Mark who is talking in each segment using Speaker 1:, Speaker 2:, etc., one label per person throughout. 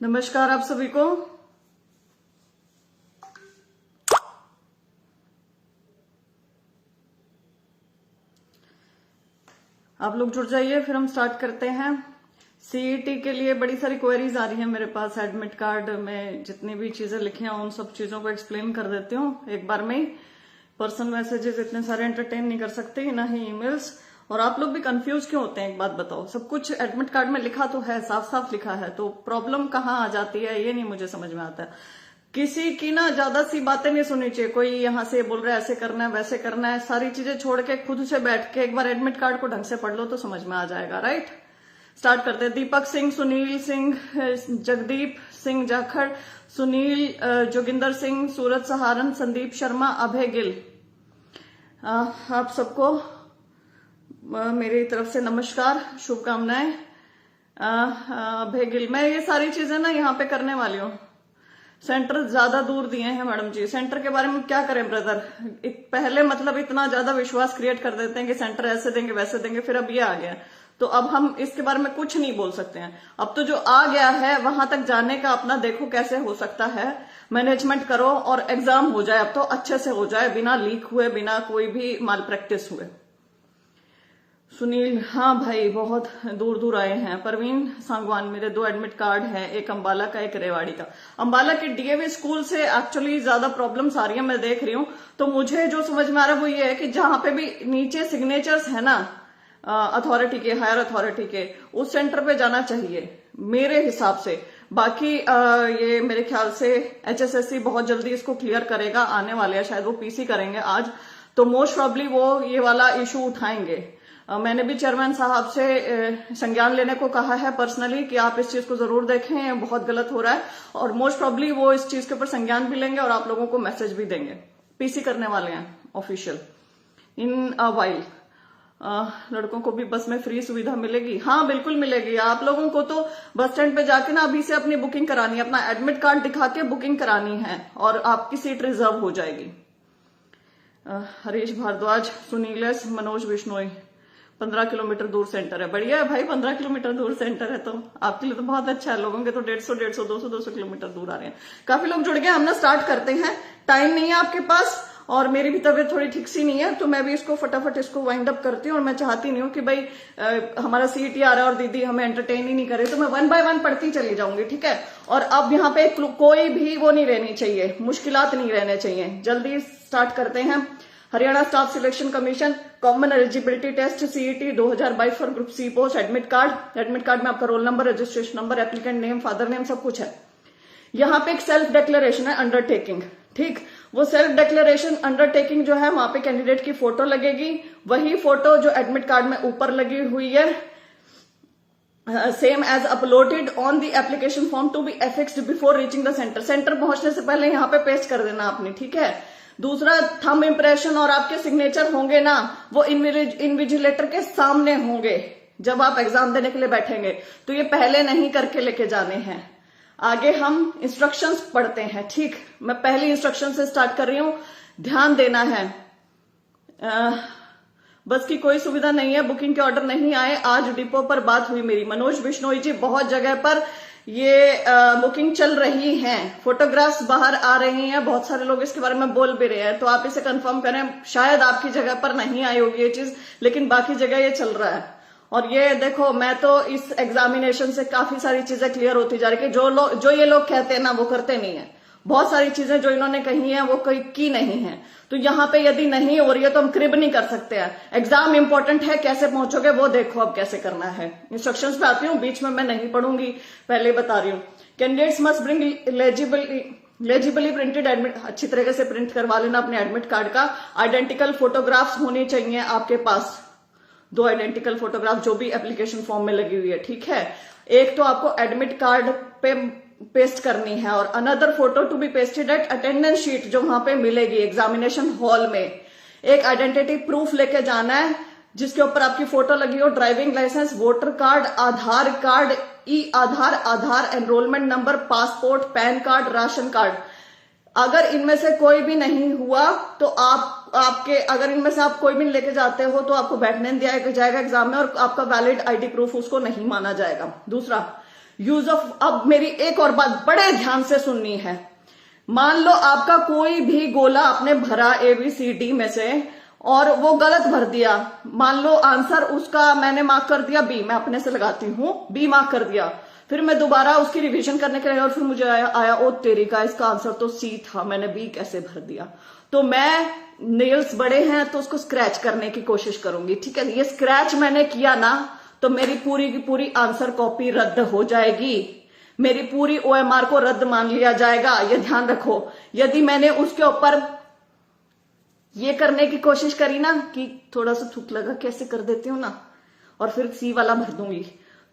Speaker 1: नमस्कार आप सभी को। आप लोग जुड़ जाइए, फिर हम स्टार्ट करते हैं। सीईटी के लिए बड़ी सारी क्वेरीज आ रही हैं मेरे पास। एडमिट कार्ड में जितनी भी चीजें लिखी हैं उन सब चीजों को एक्सप्लेन कर देती हूँ एक बार में ही। पर्सनल मैसेजेस इतने सारे एंटरटेन नहीं कर सकते, ना ही ईमेल्स। और आप लोग भी कंफ्यूज क्यों होते हैं, एक बात बताओ। सब कुछ एडमिट कार्ड में लिखा तो है, साफ साफ लिखा है, तो प्रॉब्लम कहाँ आ जाती है ये नहीं मुझे समझ में आता है। किसी की ना ज्यादा सी बातें नहीं सुननी चाहिए। कोई यहाँ से बोल रहा है ऐसे करना है वैसे करना है, सारी चीजें छोड़ के खुद से बैठ के एक बार एडमिट कार्ड को ढंग से पढ़ लो तो समझ में आ जाएगा। राइट, स्टार्ट करते हैं। दीपक सिंह, सुनील सिंह, जगदीप सिंह जाखड़, सुनील, जोगिंदर सिंह, सूरज सहारन, संदीप शर्मा, अभय गिल, आप सबको मेरी तरफ से नमस्कार, शुभकामनाएं। अभय गिल, मैं ये सारी चीजें ना यहाँ पे करने वाली हूँ। सेंटर ज्यादा दूर दिए हैं मैडम जी। सेंटर के बारे में क्या करें ब्रदर, पहले मतलब इतना ज्यादा विश्वास क्रिएट कर देते हैं कि सेंटर ऐसे देंगे वैसे देंगे, फिर अब ये आ गया तो अब हम इसके बारे में कुछ नहीं बोल सकते हैं। अब तो जो आ गया है वहां तक जाने का अपना देखो कैसे हो सकता है, मैनेजमेंट करो और एग्जाम हो जाए। अब तो अच्छे से हो जाए, बिना लीक हुए, बिना कोई भी माल प्रैक्टिस हुए। सुनील, हाँ भाई बहुत दूर दूर आए हैं। परवीन सांगवान, मेरे 2 एडमिट कार्ड हैं, एक अंबाला का एक रेवाड़ी का। अंबाला के डीएवी स्कूल से एक्चुअली ज्यादा प्रॉब्लम्स आ रही है, मैं देख रही हूँ। तो मुझे जो समझ में आ रहा है वो ये है कि जहां पे भी नीचे सिग्नेचर्स है ना अथॉरिटी के, हायर अथॉरिटी के, उस सेंटर पे जाना चाहिए मेरे हिसाब से। बाकी ये मेरे ख्याल से एचएसएससी बहुत जल्दी इसको क्लियर करेगा, आने वाले हैं, शायद वो पीसी करेंगे आज, तो मोस्ट प्रॉब्ली वो ये वाला इशू उठाएंगे। मैंने भी चेयरमैन साहब से संज्ञान लेने को कहा है पर्सनली कि आप इस चीज को जरूर देखें, बहुत गलत हो रहा है। और मोस्ट प्रॉब्ली वो इस चीज के ऊपर संज्ञान भी लेंगे और आप लोगों को मैसेज भी देंगे। पीसी करने वाले हैं ऑफिशियल इन अ वाइल। लड़कों को भी बस में फ्री सुविधा मिलेगी? हाँ बिल्कुल मिलेगी। आप लोगों को तो बस स्टैंड पे जाके ना अभी से अपनी बुकिंग करानी है, अपना एडमिट कार्ड दिखा के बुकिंग करानी है और आपकी सीट रिजर्व हो जाएगी। हरीश भारद्वाज, सुनील, मनोज बिश्नोई, 15 किलोमीटर दूर सेंटर है। बढ़िया है भाई, 15 किलोमीटर दूर सेंटर है तो आपके लिए तो बहुत अच्छा है। लोगों के तो 150, 200 किलोमीटर दूर आ रहे हैं। काफी लोग जुड़ गए, हम ना स्टार्ट करते हैं। टाइम नहीं है आपके पास और मेरी भी तबीयत थोड़ी ठीक सी नहीं है, तो मैं भी इसको फटाफट इसको वाइंड अप करती हूँ। और मैं चाहती नहीं हूँ कि भाई हमारा सीईटी आ रहा है और दीदी हमें एंटरटेन ही नहीं करे, तो मैं 1 बाय 1 पढ़ती चली जाऊंगी, ठीक है। और अब यहाँ पे कोई भी वो नहीं रहनी चाहिए, मुश्किलात नहीं रहने चाहिए। जल्दी स्टार्ट करते हैं। Haryana staff selection commission common eligibility test CET 2022 for group C post admit card. Admit card में आपका roll number, registration number, applicant name, father name, सब कुछ है। यहाँ पे एक सेल्फ डिक्लेरेशन है, अंडरटेकिंग, ठीक। वो सेल्फ डिक्लेरेशन अंडरटेकिंग जो है वहां पे कैंडिडेट की फोटो लगेगी, वही फोटो जो एडमिट कार्ड में ऊपर लगी हुई है, same as uploaded on the application form to be affixed before reaching the centre. Centre पहुंचने से पहले यहाँ पे पेस्ट कर देना आपने, ठीक है। दूसरा, थंब इंप्रेशन और आपके सिग्नेचर होंगे ना वो इन्विजिलेटर के सामने होंगे जब आप एग्जाम देने के लिए बैठेंगे, तो ये पहले नहीं करके लेके जाने हैं। आगे हम इंस्ट्रक्शंस पढ़ते हैं, ठीक। मैं पहली इंस्ट्रक्शन से स्टार्ट कर रही हूं, ध्यान देना है। बस की कोई सुविधा नहीं है, बुकिंग के ऑर्डर नहीं आए। आज डिपो पर बात हुई मेरी, मनोज बिश्नोई जी, बहुत जगह पर ये बुकिंग चल रही है, फोटोग्राफ्स बाहर आ रही हैं, बहुत सारे लोग इसके बारे में बोल भी रहे हैं, तो आप इसे कंफर्म करें। शायद आपकी जगह पर नहीं आई होगी ये चीज, लेकिन बाकी जगह ये चल रहा है। और ये देखो, मैं तो इस एग्जामिनेशन से काफी सारी चीजें क्लियर होती जा रही है कि जो ये लोग कहते हैं ना वो करते नहीं है। बहुत सारी चीजें जो इन्होंने कही हैं वो कोई की नहीं है। तो यहाँ पे यदि नहीं हो रही है तो हम क्रिब नहीं कर सकते हैं। एग्जाम इंपॉर्टेंट है, कैसे पहुंचोगे वो देखो अब कैसे करना है। इंस्ट्रक्शंस पे आती हूँ, बीच में मैं नहीं पढ़ूंगी, पहले बता रही हूँ। Candidates must bring legibly printed admit, अच्छी तरीके से प्रिंट करवा लेना अपने एडमिट कार्ड का। आइडेंटिकल फोटोग्राफ्स होनी चाहिए आपके पास, 2 आइडेंटिकल फोटोग्राफ जो भी एप्लीकेशन फॉर्म में लगी हुई है, ठीक है। एक तो आपको एडमिट कार्ड पे पेस्ट करनी है और another photo to be pasted at attendance sheet जो वहां पे मिलेगी एग्जामिनेशन हॉल में। एक आइडेंटिटी प्रूफ लेके जाना है जिसके ऊपर आपकी फोटो लगी हो, driving licence, voter card, Aadhaar card, e Aadhaar, Aadhaar enrolment number, passport, PAN card, ration card. अगर इनमें से कोई भी नहीं हुआ तो अगर इनमें से आप कोई भी लेके जाते हो तो आपको बैठने दिया जाएगा एग्जाम में और आपका वैलिड आईडी प्रूफ उसको नहीं माना जाएगा। दूसरा, यूज ऑफ, अब मेरी एक और बात बड़े ध्यान से सुननी है। मान लो आपका कोई भी गोला आपने भरा ABCD में से और वो गलत भर दिया, मान लो आंसर उसका मैंने मार्क कर दिया B, मैं अपने से लगाती हूं, B मार्क कर दिया, फिर मैं दोबारा उसकी रिवीजन करने के लिए और फिर मुझे आया ओ तेरी का, इसका आंसर तो C था, मैंने B कैसे भर दिया। तो मैं, नेल्स बड़े हैं तो उसको स्क्रैच करने की कोशिश करूंगी, ठीक है। ये स्क्रैच मैंने किया ना तो मेरी पूरी की पूरी आंसर कॉपी रद्द हो जाएगी, मेरी पूरी OMR को रद्द मान लिया जाएगा, ये ध्यान रखो। यदि मैंने उसके ऊपर ये करने की कोशिश करी ना कि थोड़ा सा थूक लगा कैसे कर देती हूं ना और फिर C वाला भर दूंगी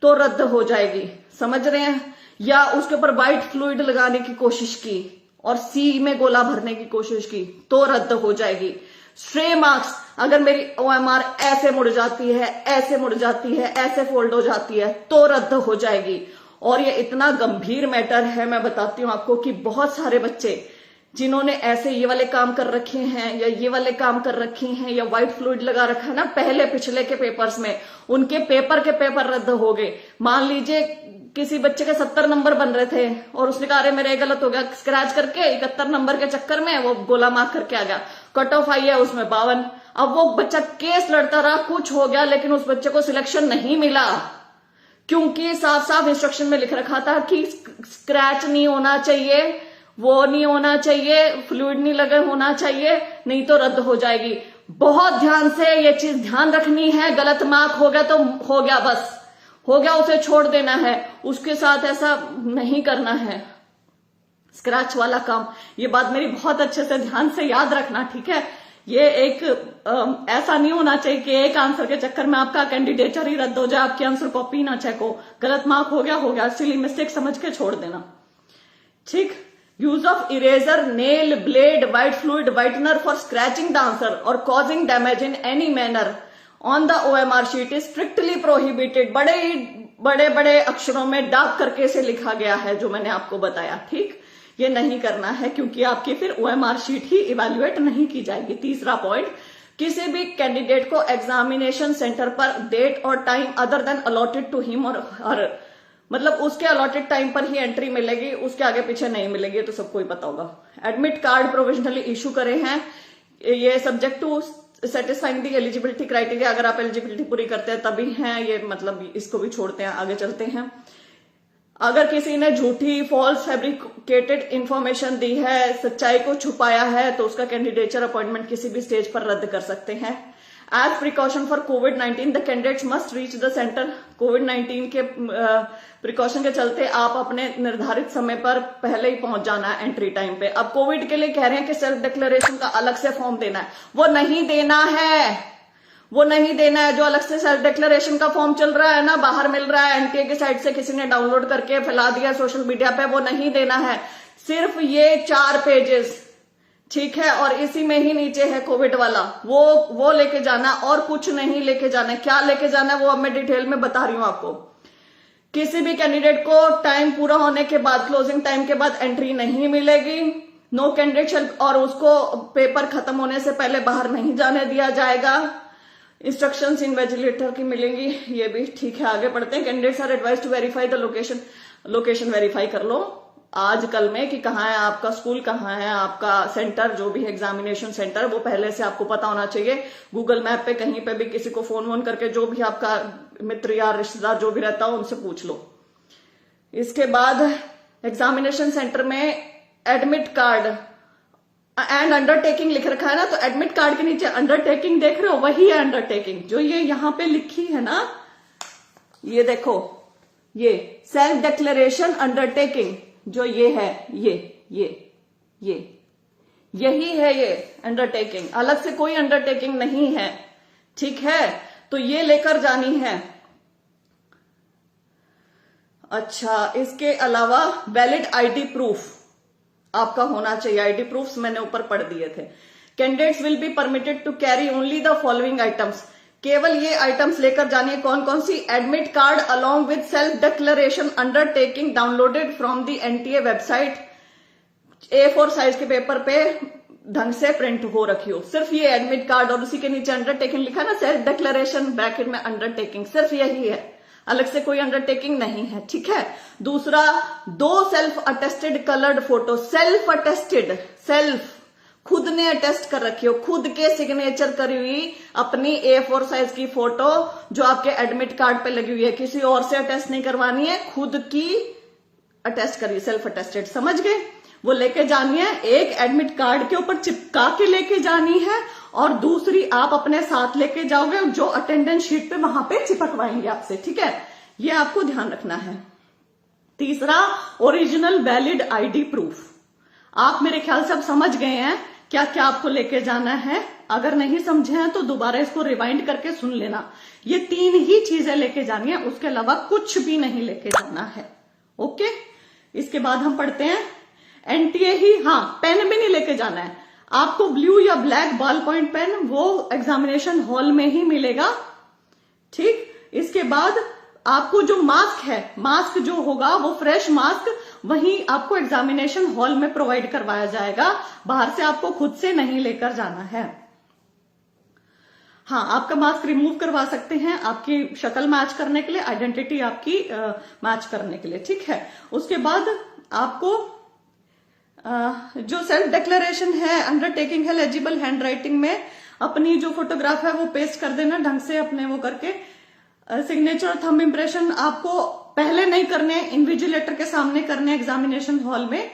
Speaker 1: तो रद्द हो जाएगी, समझ रहे हैं। या उसके ऊपर व्हाइट फ्लूइड लगाने की कोशिश की और C में गोला भरने की कोशिश की तो रद्द हो जाएगी। स्ट्रे मार्क्स, अगर मेरी OMR ऐसे मुड़ जाती है, ऐसे मुड़ जाती है, ऐसे फोल्ड हो जाती है तो रद्द हो जाएगी। और ये इतना गंभीर मैटर है, मैं बताती हूँ आपको कि बहुत सारे बच्चे जिन्होंने ऐसे ये वाले काम कर रखे हैं या ये वाले काम कर रखे हैं या व्हाइट फ्लूइड लगा रखा है ना पहले पिछले के पेपर्स में, उनके पेपर के पेपर रद्द हो गए। मान लीजिए किसी बच्चे के 70 नंबर बन रहे थे और उसने कहा अरे मेरे गलत हो गया, स्क्रैच करके 71 नंबर के चक्कर में वो गोला मार्क करके आ गया, कट ऑफ आई है उसमें 52। अब वो बच्चा केस लड़ता रहा, कुछ हो गया, लेकिन उस बच्चे को सिलेक्शन नहीं मिला क्योंकि साफ साफ इंस्ट्रक्शन में लिख रखा था कि स्क्रैच नहीं होना चाहिए, वो नहीं होना चाहिए, फ्लूइड नहीं लगे होना चाहिए, नहीं तो रद्द हो जाएगी। बहुत ध्यान से ये चीज ध्यान रखनी है। गलत मार्क हो गया तो हो गया, बस हो गया, उसे छोड़ देना है, उसके साथ ऐसा नहीं करना है स्क्रैच वाला काम। ये बात मेरी बहुत अच्छे से ध्यान से याद रखना, ठीक है। ये एक ऐसा नहीं होना चाहिए कि एक आंसर के चक्कर में आपका कैंडिडेचर ही रद्द हो जाए, आपकी आंसर कॉपी ना चेक हो, गलत मार्क हो गया, सिली मिस्टेक समझ के छोड़ देना, ठीक। Use of eraser, nail, blade, white fluid, whitener for scratching the answer और causing damage in any manner on the OMR sheet is strictly prohibited. बड़े बड़े अक्षरों में डार्क करके इसे लिखा गया है जो मैंने आपको बताया, ठीक। ये नहीं करना है क्योंकि आपकी फिर OMR शीट ही इवेल्युएट नहीं की जाएगी। तीसरा पॉइंट, किसी भी कैंडिडेट को एग्जामिनेशन सेंटर पर डेट और time other than allotted to him और हर, मतलब उसके अलॉटेड टाइम पर ही एंट्री मिलेगी, उसके आगे पीछे नहीं मिलेगी, तो सबको ही पता होगा। एडमिट कार्ड प्रोविजनली इशू करे हैं, ये subject to satisfying the eligibility criteria, अगर आप एलिजिबिलिटी पूरी करते हैं तभी हैं ये, मतलब इसको भी छोड़ते हैं, आगे चलते हैं। अगर किसी ने झूठी फॉल्स फैब्रिकेटेड इंफॉर्मेशन दी है, सच्चाई को छुपाया है, तो उसका कैंडिडेचर अपॉइंटमेंट किसी भी स्टेज पर रद्द कर सकते हैं। एज प्रिकॉशन फॉर कोविड-19 the candidates must reach the centre. कोविड-19 के प्रिकॉशन के चलते आप अपने निर्धारित समय पर पहले ही पहुंच जाना है एंट्री टाइम पे। अब कोविड के लिए कह रहे हैं कि सेल्फ डिक्लेरेशन का अलग से फॉर्म देना है, वो नहीं देना है, वो नहीं देना है। जो अलग से सेल्फ डिक्लेरेशन का फॉर्म चल रहा है ना, बाहर मिल रहा है, NTA की साइट से किसी ने डाउनलोड करके फैला दिया सोशल मीडिया पे, वो नहीं देना है। सिर्फ ये 4 पेजेस, ठीक है, और इसी में ही नीचे है कोविड वाला, वो लेके जाना और कुछ नहीं लेके जाना। क्या लेके जाना है वो अब मैं डिटेल में बता रही हूं आपको। किसी भी कैंडिडेट को टाइम पूरा होने के बाद, क्लोजिंग टाइम के बाद एंट्री नहीं मिलेगी। नो कैंडिडेट, और उसको पेपर खत्म होने से पहले बाहर नहीं जाने दिया जाएगा। इंस्ट्रक्शंस इन्विजिलेटर की मिलेंगी, ये भी ठीक है। आगे पढ़ते हैं। Candidates are advise to verify the location verify कर लो आज कल में कि कहाँ है आपका स्कूल, कहाँ है आपका सेंटर, जो भी एग्जामिनेशन सेंटर, वो पहले से आपको पता होना चाहिए। गूगल मैप पे कहीं पे भी किसी को फोन वोन करके, जो भी आपका मित्र या रिश्तेदार जो भी रहता हो, उनसे पूछ लो। इसके बाद एग्जामिनेशन सेंटर में एडमिट कार्ड एंड अंडरटेकिंग लिख रखा है ना, तो एडमिट कार्ड के नीचे अंडरटेकिंग देख रहे हो, वही है अंडरटेकिंग जो ये यहां पे लिखी है ना, ये देखो, ये सेल्फ डिक्लेरेशन अंडरटेकिंग जो ये है, ये यही है ये अंडरटेकिंग, अलग से कोई अंडरटेकिंग नहीं है, ठीक है। तो ये लेकर जानी है। अच्छा, इसके अलावा वैलिड आईडी प्रूफ आपका होना चाहिए। आईडी प्रूफ्स मैंने ऊपर पढ़ दिए थे। Candidates will be permitted to carry only the following items, केवल ये आइटम्स लेकर जानिए। कौन कौन सी? Admit card along with self declaration undertaking downloaded from the NTA website, A4 size के पेपर पे ढंग से प्रिंट हो रखी हो। सिर्फ ये एडमिट कार्ड और उसी के नीचे अंडरटेकिंग लिखा है ना, सेल्फ डिक्लेरेशन ब्रैकेट में अंडरटेकिंग, सिर्फ यही है। अलग से कोई अंडरटेकिंग नहीं है, ठीक है। दूसरा, 2 self attested coloured photo, self attested, self खुद ने अटेस्ट कर रखी हो, खुद के सिग्नेचर करी हुई अपनी A4 साइज की फोटो जो आपके एडमिट कार्ड पे लगी हुई है, किसी और से अटेस्ट नहीं करवानी है, खुद की अटेस्ट करिए, सेल्फ अटेस्टेड, समझ गए। वो लेके जानी है, एक एडमिट कार्ड के ऊपर चिपका के लेके जानी है और दूसरी आप अपने साथ लेके जाओगे जो अटेंडेंस शीट पे वहां पे चिपकवाएंगे आपसे, ठीक है। ये आपको ध्यान रखना है। तीसरा, ओरिजिनल वैलिड आईडी प्रूफ। आप मेरे ख्याल से अब समझ गए हैं क्या क्या आपको लेके जाना है। अगर नहीं समझे हैं तो दोबारा इसको रिवाइंड करके सुन लेना। ये 3 ही चीजें लेके जानी है, उसके अलावा कुछ भी नहीं लेके जाना है, ओके। इसके बाद हम पढ़ते हैं एनटीए ही, हाँ, पेन भी नहीं लेके जाना है आपको। ब्लू या ब्लैक बॉल पॉइंट पेन वो एग्जामिनेशन हॉल में ही मिलेगा, ठीक। इसके बाद आपको जो मास्क है, मास्क जो होगा वो फ्रेश मास्क वहीं आपको एग्जामिनेशन हॉल में प्रोवाइड करवाया जाएगा, बाहर से आपको खुद से नहीं लेकर जाना है। हाँ, आपका मास्क रिमूव करवा सकते हैं आपकी शक्ल मैच करने के लिए, आइडेंटिटी आपकी मैच करने के लिए, ठीक है। उसके बाद आपको जो सेल्फ डिक्लेरेशन है, अंडरटेकिंग है, लेजिबल हैंडराइटिंग में अपनी जो फोटोग्राफ है वो पेस्ट कर देना ढंग से अपने वो करके। सिग्नेचर और थंब इंप्रेशन आपको पहले नहीं करने, इन्विजिलेटर के सामने करने एग्जामिनेशन हॉल में।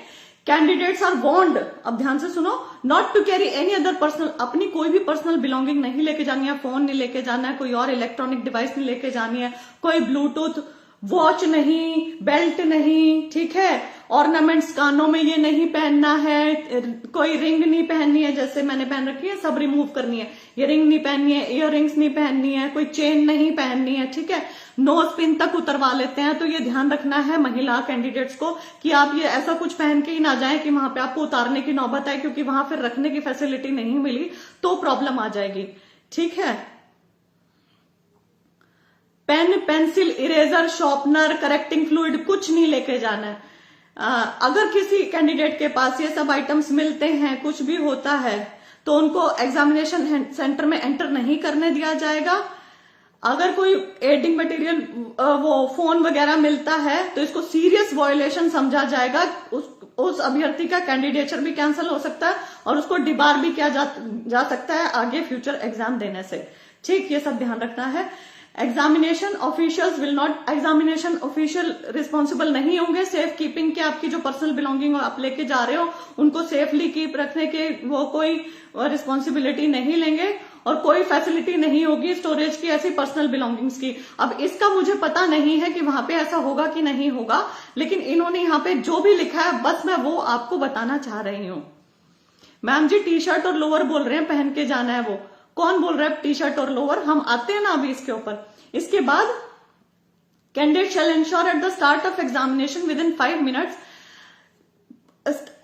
Speaker 1: कैंडिडेट्स आर वार्न्ड, अब ध्यान से सुनो, not to carry any other personal, अपनी कोई भी पर्सनल बिलोंगिंग नहीं लेके जानी है, फोन नहीं लेके जाना है, कोई और इलेक्ट्रॉनिक डिवाइस नहीं लेके जानी है, कोई ब्लूटूथ वॉच नहीं, बेल्ट नहीं, ठीक है। ऑर्नामेंट्स कानों में ये नहीं पहनना है, कोई रिंग नहीं पहननी है जैसे मैंने पहन रखी है, सब रिमूव करनी है। ये रिंग नहीं पहननी है, इयर रिंग्स नहीं पहननी है, कोई चेन नहीं पहननी है, ठीक है। नोज पिन तक उतरवा लेते हैं, तो ये ध्यान रखना है महिला कैंडिडेट्स को कि आप ये ऐसा कुछ पहन के ही ना जाएं कि वहां पे आपको उतारने की नौबत आए, क्योंकि वहां फिर रखने की फैसिलिटी नहीं मिली तो प्रॉब्लम आ जाएगी, ठीक है। Pen, pencil, eraser, sharpener, correcting fluid कुछ नहीं लेके जाना है। अगर किसी कैंडिडेट के पास ये सब आइटम्स मिलते हैं, कुछ भी होता है, तो उनको एग्जामिनेशन सेंटर में एंटर नहीं करने दिया जाएगा। अगर कोई एडिंग मटेरियल वो फोन वगैरह मिलता है तो इसको सीरियस वायोलेशन समझा जाएगा, उस अभ्यर्थी का कैंडिडेचर भी कैंसिल हो सकता है और उसको डिबार भी किया जा सकता है आगे फ्यूचर एग्जाम देने से, ठीक। ये सब ध्यान रखना है। Examination officials will not, examination official responsible नहीं होंगे सेफ कीपिंग के, आपकी जो पर्सनल बिलोंगिंग आप लेके जा रहे हो उनको सेफली कीप रखने के वो कोई रिस्पॉन्सिबिलिटी नहीं लेंगे और कोई फैसिलिटी नहीं होगी स्टोरेज की ऐसी पर्सनल बिलोंगिंग्स की। अब इसका मुझे पता नहीं है कि वहां पे ऐसा होगा कि नहीं होगा, लेकिन इन्होंने यहाँ पे जो भी लिखा है बस मैं वो आपको बताना चाह रही हूँ। मैम जी टी शर्ट और लोअर बोल रहे हैं पहन के जाना है, वो कौन बोल रहा है टी शर्ट और लोअर, हम आते हैं ना अभी इसके ऊपर। इसके बाद candidate shell ensure at the start of examination with in 5 minutes,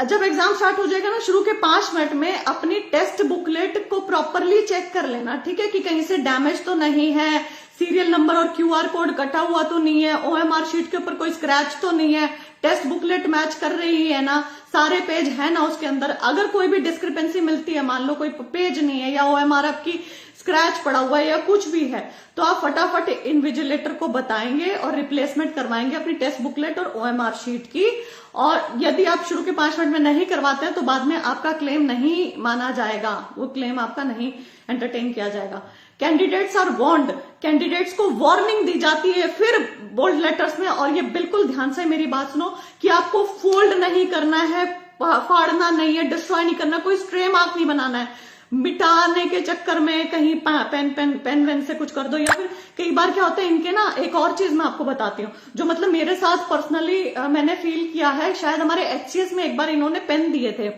Speaker 1: जब एग्जाम स्टार्ट हो जाएगा ना शुरू के 5 मिनट में अपनी टेस्ट बुकलेट को प्रॉपरली चेक कर लेना, ठीक है, कि कहीं से डैमेज तो नहीं है, सीरियल नंबर और क्यूआर कोड कटा हुआ तो नहीं है, ओएमआर शीट के ऊपर कोई स्क्रैच तो नहीं है, टेस्ट बुकलेट मैच कर रही है ना, सारे पेज है ना उसके अंदर। अगर कोई भी डिस्क्रिपेंसी मिलती है, मान लो कोई पेज नहीं है या ओएमआर आपकी स्क्रैच पड़ा हुआ है या कुछ भी है, तो आप फटाफट इन्विजिलेटर को बताएंगे और रिप्लेसमेंट करवाएंगे अपनी टेस्ट बुकलेट और ओएमआर शीट की। और यदि आप शुरू के 5 मिनट में नहीं करवाते हैं तो बाद में आपका क्लेम नहीं माना जाएगा, वो क्लेम आपका नहीं एंटरटेन किया जाएगा। कैंडिडेट्स आर वार्न्ड, कैंडिडेट्स को वार्निंग दी जाती है फिर बोल्ड लेटर्स में, और ये बिल्कुल ध्यान से मेरी बात सुनो कि आपको फोल्ड नहीं करना है, फाड़ना नहीं है, डिस्ट्रॉय नहीं करना, कोई स्ट्रे मार्क नहीं बनाना है। मिटाने के चक्कर में कहीं पेन वेन से कुछ कर दो, या फिर कई बार क्या होता है इनके ना, एक और चीज मैं आपको बताती हूँ जो मतलब मेरे साथ पर्सनली मैंने फील किया है। शायद हमारे एचसीएस में एक बार इन्होंने पेन दिए थे,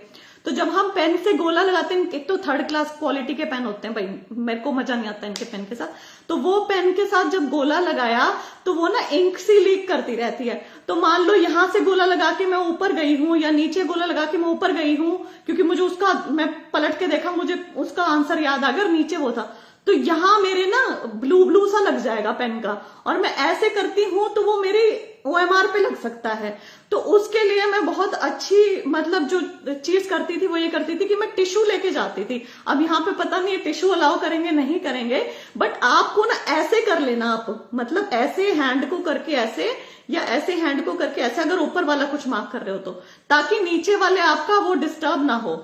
Speaker 1: तो जब हम पेन से गोला लगाते हैं, एक तो 3rd क्लास क्वालिटी के पेन होते हैं भाई, मेरे को मजा नहीं आता इनके पेन के साथ, तो वो पेन के साथ जब गोला लगाया तो वो ना इंक सी लीक करती रहती है। तो मान लो यहां से गोला लगा के मैं ऊपर गई हूं या नीचे गोला लगा के मैं ऊपर गई हूं, क्योंकि मुझे उसका, मैं पलट के देखा, मुझे उसका आंसर याद आ गया, नीचे वो था, तो यहां मेरे ना ब्लू सा लग जाएगा पेन का, और मैं ऐसे करती हूं तो वो मेरी OMR पे लग सकता है। तो उसके लिए मैं बहुत अच्छी मतलब जो चीज करती थी वो ये करती थी कि मैं टिश्यू लेके जाती थी। अब यहाँ पे पता नहीं टिश्यू अलाउ करेंगे नहीं करेंगे, बट आपको ना ऐसे कर लेना, आप मतलब ऐसे हैंड को करके ऐसे, या ऐसे हैंड को करके ऐसे, अगर ऊपर वाला कुछ मार्क कर रहे हो तो, ताकि नीचे वाले आपका वो डिस्टर्ब ना हो,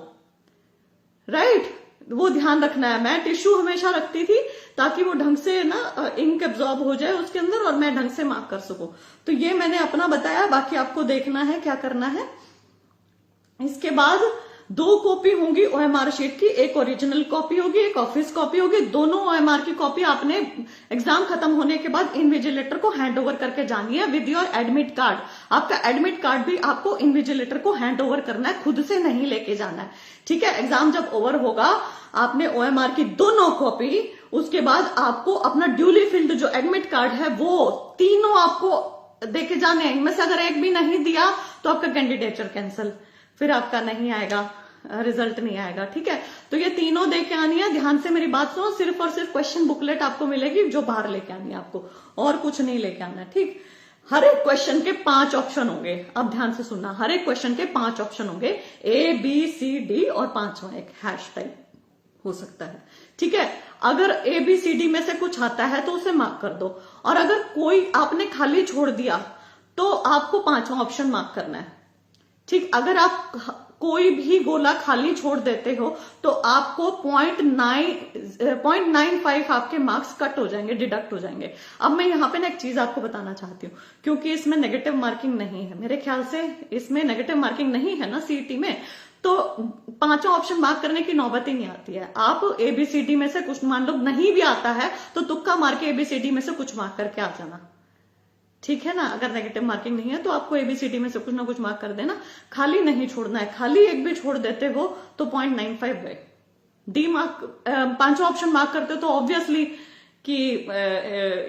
Speaker 1: राइट। वो ध्यान रखना है। मैं टिश्यू हमेशा रखती थी ताकि वो ढंग से ना इंक एब्जॉर्ब हो जाए उसके अंदर और मैं ढंग से मार्क कर सकूं। तो ये मैंने अपना बताया, बाकी आपको देखना है क्या करना है। इसके बाद 2 कॉपी होंगी OMR शीट की, एक ओरिजिनल कॉपी होगी, एक ऑफिस कॉपी होगी। दोनों OMR की कॉपी आपने एग्जाम खत्म होने के बाद इनविजिलेटर को हैंड ओवर करके जानी है विद योर एडमिट कार्ड। आपका एडमिट कार्ड भी आपको इनविजिलेटर को हैंड ओवर करना है, खुद से नहीं लेके जाना है, ठीक है। एग्जाम जब ओवर होगा आपने OMR की दोनों कॉपी, उसके बाद आपको अपना ड्यूली फिल्ड जो एडमिट कार्ड है वो तीनों आपको देके जाने हैं। इनमें से अगर एक भी नहीं दिया तो आपका कैंडिडेचर कैंसिल, फिर आपका नहीं आएगा, रिजल्ट नहीं आएगा, ठीक है। तो ये तीनों देके आनी है। ध्यान से मेरी बात सुनो, सिर्फ और सिर्फ क्वेश्चन बुकलेट आपको मिलेगी जो बाहर लेके आनी है आपको, और कुछ नहीं लेके आना है, ठीक। हर एक क्वेश्चन के 5 ऑप्शन होंगे। अब ध्यान से सुनना, हर एक क्वेश्चन के 5 ऑप्शन होंगे, ABCD और 5वां एक हैश टाइप हो सकता है, ठीक है। अगर ABCD में से कुछ आता है तो उसे मार्क कर दो, और अगर कोई आपने खाली छोड़ दिया तो आपको 5वां ऑप्शन मार्क करना है, ठीक। अगर आप कोई भी गोला खाली छोड़ देते हो तो आपको 0.95 आपके मार्क्स कट हो जाएंगे, डिडक्ट हो जाएंगे। अब मैं यहाँ पे ना एक चीज आपको बताना चाहती हूँ, क्योंकि इसमें नेगेटिव मार्किंग नहीं है, मेरे ख्याल से इसमें नेगेटिव मार्किंग नहीं है ना CET में, तो 5वां ऑप्शन मार्क करने की नौबत ही नहीं आती है। आप ABCD में से कुछ, मान लो नहीं भी आता है तो तुक्का मार के ABCD में से कुछ मार्क करके आ जाना, ठीक है ना। अगर नेगेटिव मार्किंग नहीं है तो आपको ABCD में से कुछ ना कुछ मार्क कर देना, खाली नहीं छोड़ना है। खाली एक भी छोड़ देते हो तो 0.95 गए। D मार्क, 5वां ऑप्शन मार्क करते हो तो ऑब्वियसली कि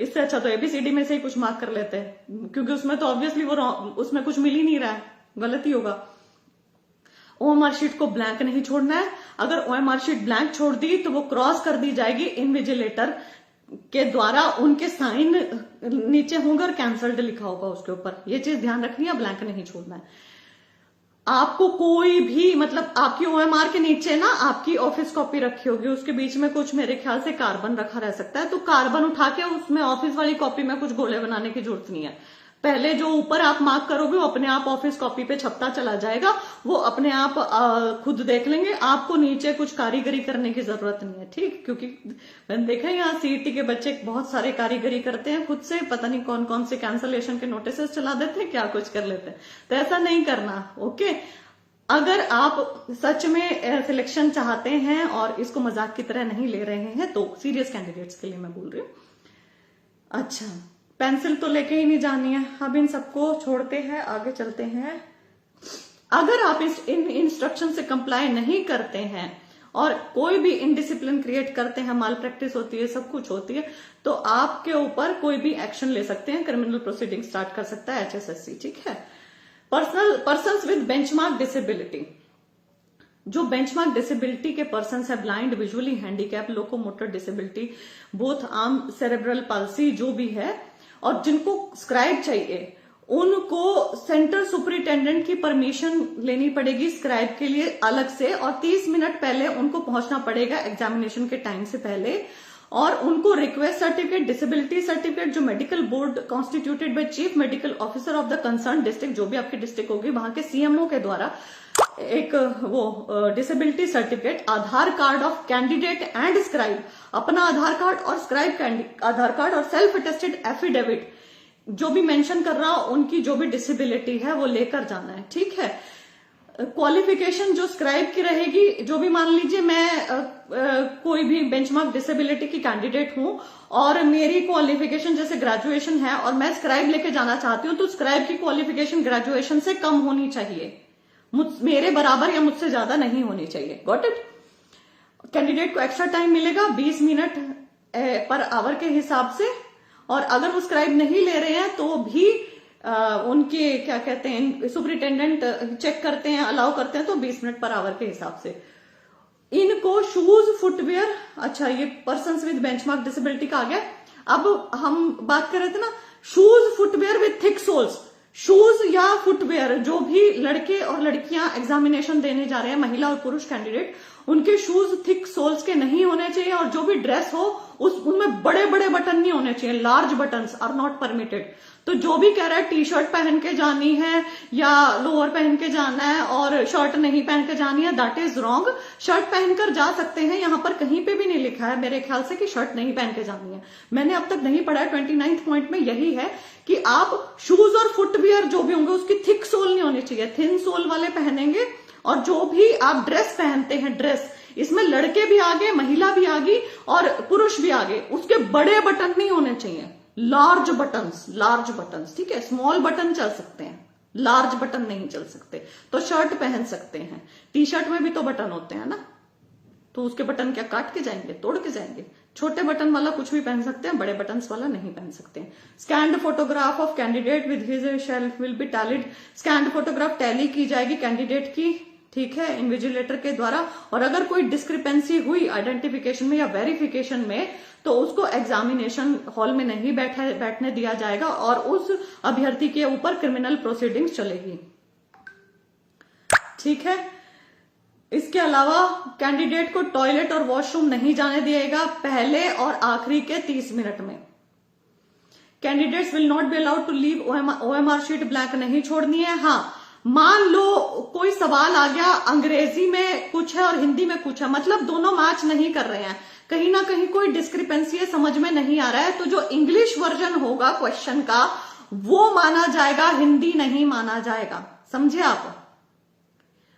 Speaker 1: इससे अच्छा तो ABCD में से ही कुछ मार्क कर लेते हैं, क्योंकि उसमें तो ऑब्वियसली वो उसमें कुछ मिल ही नहीं रहा है, गलत ही होगा। OMR शीट को ब्लैंक नहीं छोड़ना है। अगर OMR शीट ब्लैंक छोड़ दी तो वो क्रॉस कर दी जाएगी इनविजिलेटर के द्वारा, उनके साइन नीचे होंगे और कैंसल्ड लिखा होगा उसके ऊपर। ये चीज ध्यान रखनी है, ब्लैंक नहीं छोड़ना है आपको। कोई भी मतलब आपकी OMR के नीचे ना आपकी ऑफिस कॉपी रखी होगी, उसके बीच में कुछ मेरे ख्याल से कार्बन रखा रह सकता है, तो कार्बन उठा के उसमें ऑफिस वाली कॉपी में कुछ गोले बनाने की जरूरत नहीं है। पहले जो ऊपर आप मार्क करोगे वो अपने आप ऑफिस कॉपी पे छपता चला जाएगा, वो अपने आप खुद देख लेंगे। आपको नीचे कुछ कारीगरी करने की जरूरत नहीं है, ठीक। क्योंकि मैंने देखा है यहाँ CET के बच्चे बहुत सारे कारीगरी करते हैं खुद से, पता नहीं कौन कौन से कैंसलेशन के नोटिस चला देते हैं, क्या कुछ कर लेते हैं, तो ऐसा नहीं करना, ओके। अगर आप सच में सिलेक्शन चाहते हैं और इसको मजाक की तरह नहीं ले रहे हैं तो सीरियस कैंडिडेट्स के लिए मैं बोल रही हूँ। अच्छा, पेंसिल तो लेके ही नहीं जानी है। अब इन सबको छोड़ते हैं, आगे चलते हैं। अगर आप इन इंस्ट्रक्शन से कंप्लाई नहीं करते हैं और कोई भी इनडिसिप्लिन क्रिएट करते हैं, माल प्रैक्टिस होती है, सब कुछ होती है, तो आपके ऊपर कोई भी एक्शन ले सकते हैं, क्रिमिनल प्रोसीडिंग स्टार्ट कर सकता है HSSC, ठीक है। पर्सन्स विद बेंचमार्क डिसेबिलिटी, जो बेंचमार्क डिसेबिलिटी के पर्सन्स है, blind, visually handicap, locomotor disability, both arm, cerebral palsy जो भी है, और जिनको स्क्राइब चाहिए उनको सेंटर सुपरिटेंडेंट की परमिशन लेनी पड़ेगी स्क्राइब के लिए अलग से, और 30 मिनट पहले उनको पहुंचना पड़ेगा एग्जामिनेशन के टाइम से पहले, और उनको रिक्वेस्ट सर्टिफिकेट, डिसेबिलिटी सर्टिफिकेट जो medical board constituted by chief medical officer of the concern district, जो भी आपकी डिस्ट्रिक्ट होगी वहां के CMO के द्वारा एक वो disability certificate, Aadhaar card of candidate and scribe, अपना आधार कार्ड और स्क्राइब आधार कार्ड, और सेल्फ अटेस्टेड एफिडेविट जो भी मेंशन कर रहा हो उनकी जो भी डिसेबिलिटी है वो लेकर जाना है, ठीक है। क्वालिफिकेशन जो स्क्राइब की रहेगी, जो भी मान लीजिए मैं कोई भी बेंचमार्क डिसेबिलिटी की कैंडिडेट हूं और मेरी क्वालिफिकेशन जैसे ग्रेजुएशन है और मैं स्क्राइब लेके जाना चाहती हूं, तो स्क्राइब की क्वालिफिकेशन ग्रेजुएशन से कम होनी चाहिए, मेरे बराबर या मुझसे ज्यादा नहीं होनी चाहिए। Got it. कैंडिडेट को एक्स्ट्रा टाइम मिलेगा 20 मिनट पर आवर के हिसाब से, और अगर वो स्क्राइब नहीं ले रहे हैं तो भी उनके क्या कहते हैं सुपरिटेंडेंट चेक करते हैं, अलाउ करते हैं, तो 20 मिनट पर आवर के हिसाब से। इनको शूज, फुटवेयर, अच्छा ये पर्सन्स विद बेंचमार्क डिसेबिलिटी का आ गया। अब हम बात कर रहे थे ना shoes footwear with thick soles, shoes या फुटवेयर जो भी लड़के और लड़कियां एग्जामिनेशन देने जा रहे हैं, महिला और पुरुष कैंडिडेट, उनके शूज थिक सोल्स के नहीं होने चाहिए, और जो भी ड्रेस हो उनमें बड़े बड़े बटन नहीं होने चाहिए, large buttons are not permitted. तो जो भी कह रहा है टी शर्ट पहन के जानी है या लोअर पहन के जाना है और शर्ट नहीं पहन के जानी है, दैट इज रॉन्ग। शर्ट पहनकर जा सकते हैं, यहां पर कहीं पे भी नहीं लिखा है मेरे ख्याल से कि शर्ट नहीं पहन के जानी है। मैंने अब तक नहीं पढ़ा है, 29th पॉइंट में यही है कि आप शूज और फुटवियर जो भी होंगे उसकी थिक सोल नहीं होनी चाहिए, थिन सोल वाले पहनेंगे। और जो भी आप ड्रेस पहनते हैं, ड्रेस इसमें लड़के भी आगे, महिला भी आगे और पुरुष भी आगे, उसके बड़े बटन नहीं होने चाहिए, लार्ज बटन्स, ठीक है। स्मॉल बटन चल सकते हैं, लार्ज बटन नहीं चल सकते। तो शर्ट पहन सकते हैं, टी शर्ट में भी तो बटन होते हैं ना, तो उसके बटन क्या काट के जाएंगे, तोड़ के जाएंगे? छोटे बटन वाला कुछ भी पहन सकते हैं, बड़े बटन्स वाला नहीं पहन सकते हैं। Scanned photograph of candidate with his shelf will be tallied, scanned photograph tally की जाएगी कैंडिडेट की, ठीक है, इन्विजिलेटर के द्वारा। और अगर कोई डिस्क्रिपेंसी हुई आइडेंटिफिकेशन में या वेरिफिकेशन में तो उसको एग्जामिनेशन हॉल में नहीं बैठने दिया जाएगा और उस अभ्यर्थी के ऊपर क्रिमिनल प्रोसीडिंग्स चलेगी, ठीक है। इसके अलावा कैंडिडेट को टॉयलेट और वॉशरूम नहीं जाने दिएगा पहले और आखिरी के 30 मिनट में। Candidates will not be allowed to leave OMR sheet blank नहीं छोड़नी है। हाँ, मान लो कोई सवाल आ गया, अंग्रेजी में कुछ है और हिंदी में कुछ है, मतलब दोनों मैच नहीं कर रहे हैं, कहीं ना कहीं कोई डिस्क्रिपेंसी है, समझ में नहीं आ रहा है, तो जो इंग्लिश वर्जन होगा क्वेश्चन का वो माना जाएगा, हिंदी नहीं माना जाएगा। समझे आप?